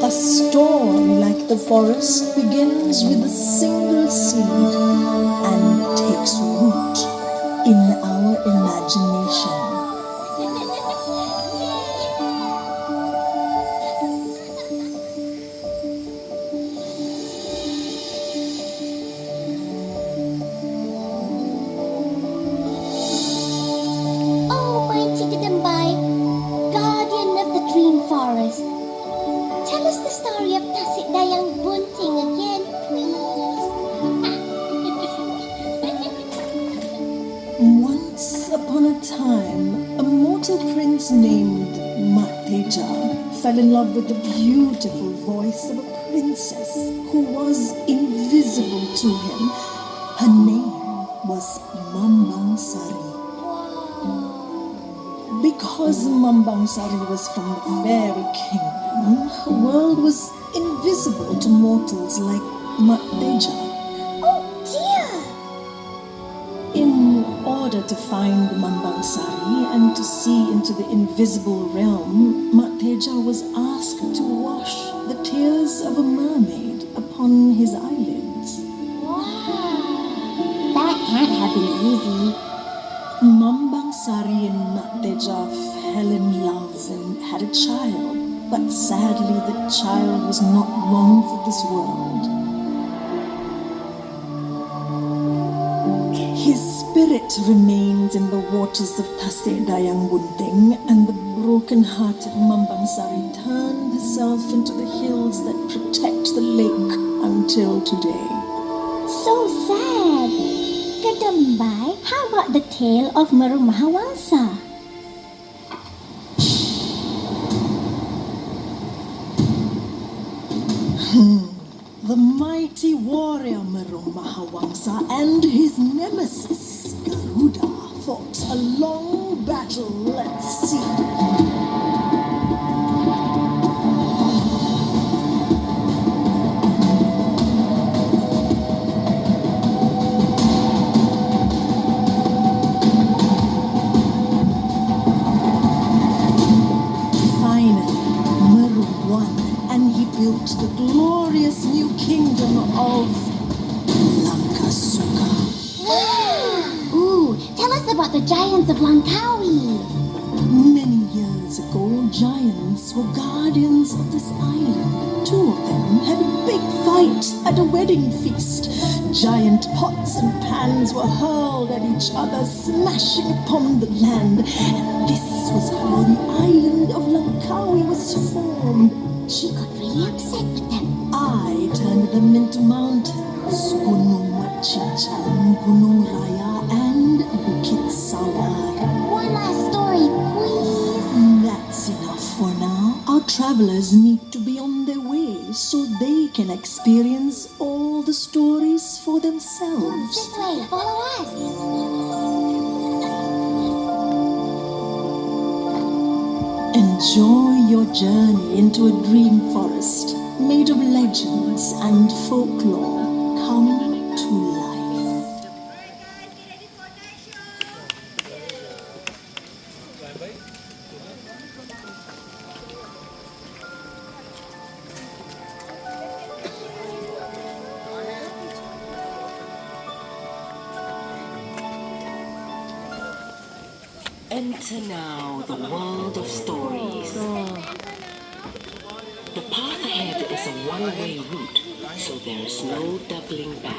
A story like the forest begins with a single seed and takes root in our imagination. Oh, mighty Kadambai, guardian of the dream forest, tell us the story of Tasik Dayang Bunting again, please. Once upon a time, a mortal prince named Mateja fell in love with the beautiful voice of a princess who was invisible to him. Her name was Mambang Sari. Because Mambang Sari was from the fairy kingdom, her world was invisible to mortals like Mateja. Oh dear! In order to find Mambang Sari and to see into the invisible realm, Mateja was asked to wash the tears of a mermaid upon his eyelids. Wow! That can't have been easy. Mambang Sari and Mateja fell in love and had a child, but sadly the child was not long for this world. His spirit remained in the waters of Tasik Dayang Bunting, and the broken-hearted Mambang Sari turned herself into the hills that protect the lake until today. So sad. Kadambai, how about the tale of Meru Mahawangsa? The mighty warrior Meru Mahawangsa and his nemesis Garuda fought a long battle at sea. Built the glorious new kingdom of Langkawi. Ooh, tell us about the giants of Langkawi. Many years ago, giants were guardians of this island. Two of them had a big fight at a wedding feast. Giant pots and pans were hurled at each other, smashing upon the land. And this was how the island of Langkawi was formed. She got really upset with them. I turned them into mountains, Gunung Machincang, Gunung Raya, and Bukit Sawar. One last story, please. That's enough for now. Our travelers need to be on their way so they can experience all the stories for themselves. This way, follow us. Enjoy your journey into a dream forest made of legends and folklore come to life. Enter now the world of stories. The path ahead is a one-way route, so there is no doubling back.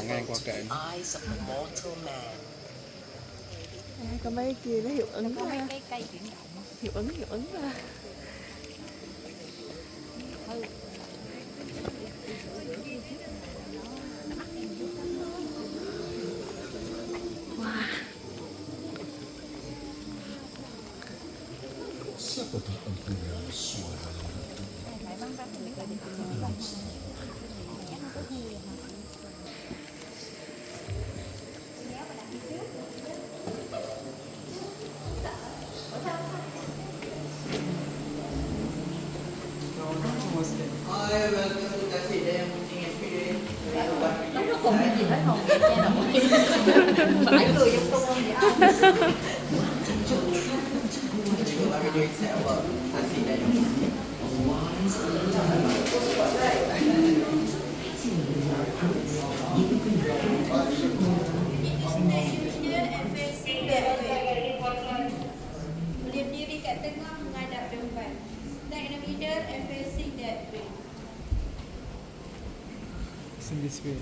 invisible to the eyes of the mortal man. Có mấy kia nó hiệu ứng ha. Hiệu ứng ha. Berdiri kat tengah menghadap depan. Stand in the middle and facing that way. In this way.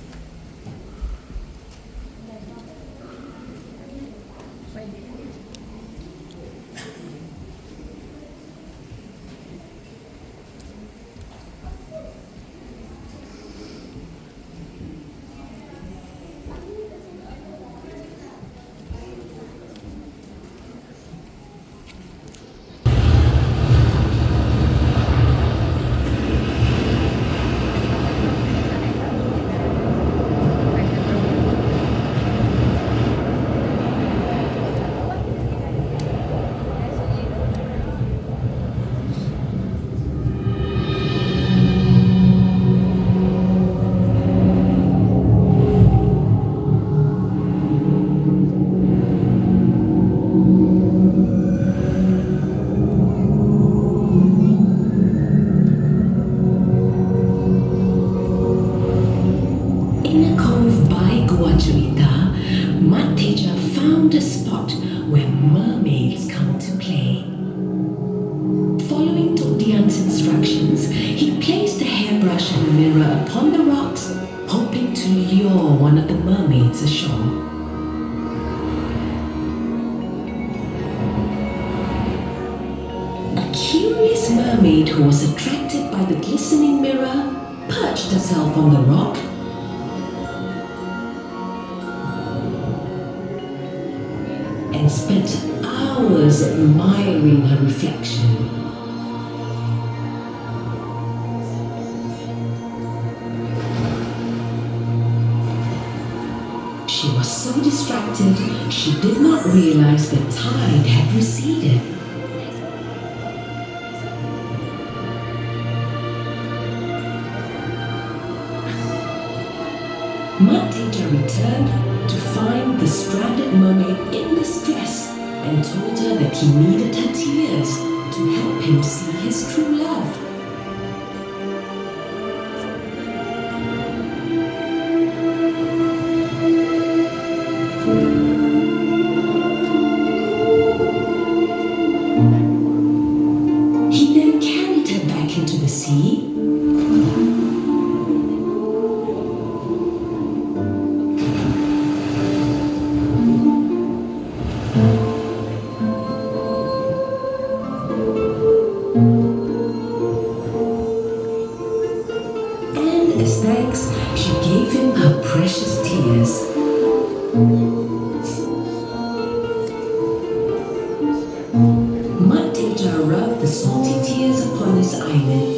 found a spot where mermaids come to play. Following Todian's instructions, he placed a hairbrush and mirror upon the rocks, hoping to lure one of the mermaids ashore. A curious mermaid who was attracted by the glistening mirror perched herself on the rock and spent hours admiring her reflection. She was so distracted, she did not realize the tide had receded. Matija returned to find the stranded mermaid in distress and told her that he needed her tears to help him see his true love. He then carried her back into the sea . As thanks, she gave him her precious tears. Matija rubbed the salty tears upon his eyelid.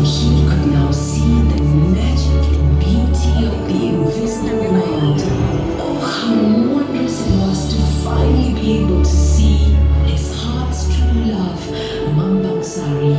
He could now see the magic and beauty of the invisible world. Oh, how wondrous it was to finally be able to see his heart's true love, Mambang Sari.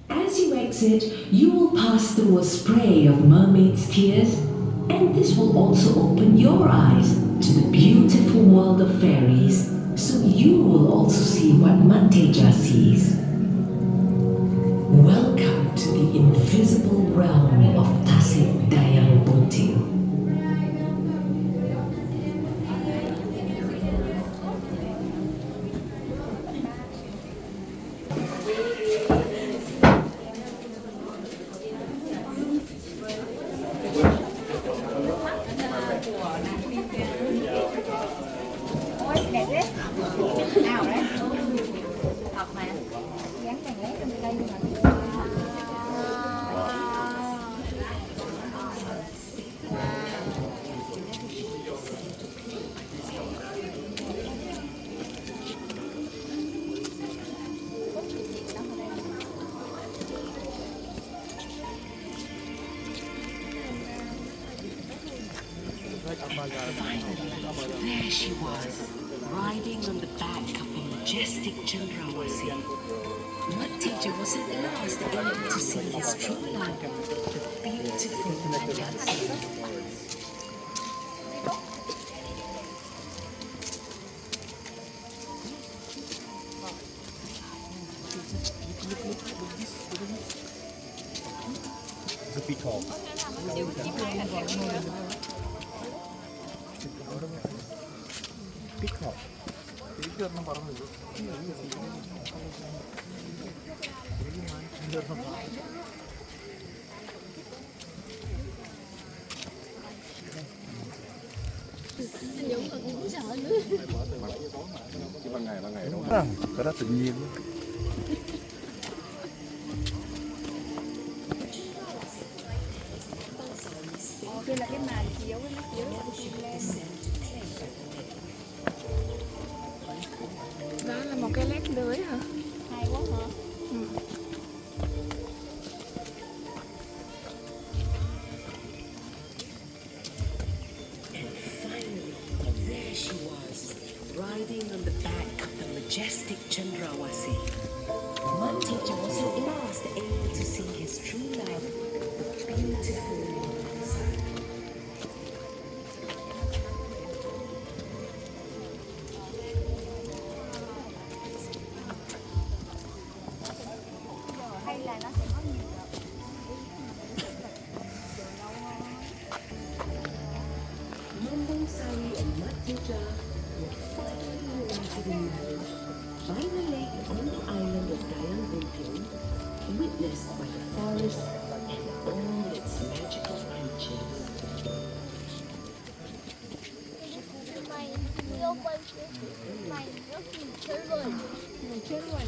As you exit, you will pass through a spray of mermaid's tears, and this will also open your eyes. to the beautiful world of fairies so you will also see what Mateja sees. Welcome to the invisible realm of Tasik Dayang Bunting. Finally, there she was, riding on the back of a majestic Chandrawasi. Mateja was at last able to see his true love, the beautiful Chandrawasi. Cái đó tự nhiên. Đây là cái màn chiếu nó chiếu lên. Đó là một cái led lưới hả? Hay quá hả? There she was, riding on the back of the majestic Chandrawasi. Mateja was at last able to see his true love, the beautiful Nisa. Hay là nó sẽ có nhiều Mambang Sari and Mateja were finally united in marriage by the lake on the island of Dayang Bunting, witnessed by the forest and all its magical creatures. mày vô quay mày rất nhiều chơi vơi. Mày chết rồi.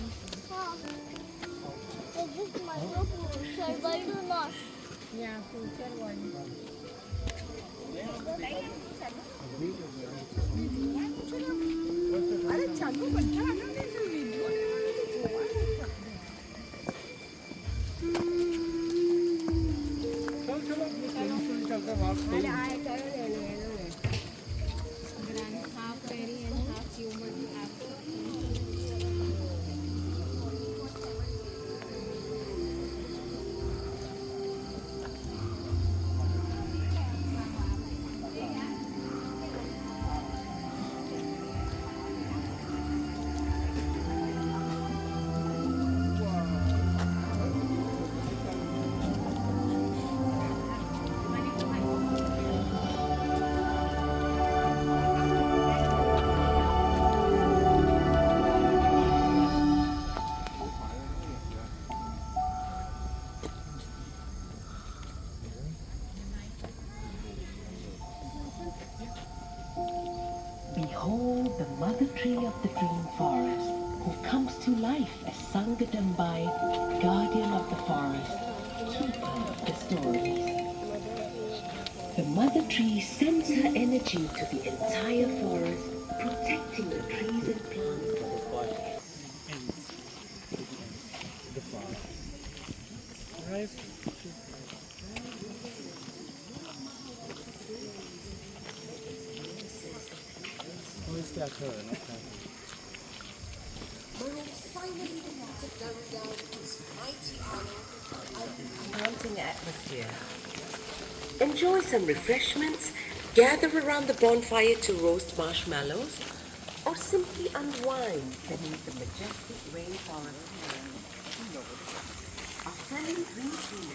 Mày rất nhiều chơi vơi luôn rồi. Nhà phù chết rồi. 아니 자꾸만 잘하는 소리 Ada ai tới đây nè rồi. Grand half fairy and half human half. Behold the mother tree of the dream forest, who comes to life as Sangadambai, guardian of the forest, keeper of the stories. The mother tree sends her energy to the entire forest, protecting the trees and plants. Mountain atmosphere. Enjoy some refreshments gather around the bonfire to roast marshmallows, or simply unwind beneath the majestic rainforest. A friendly drink room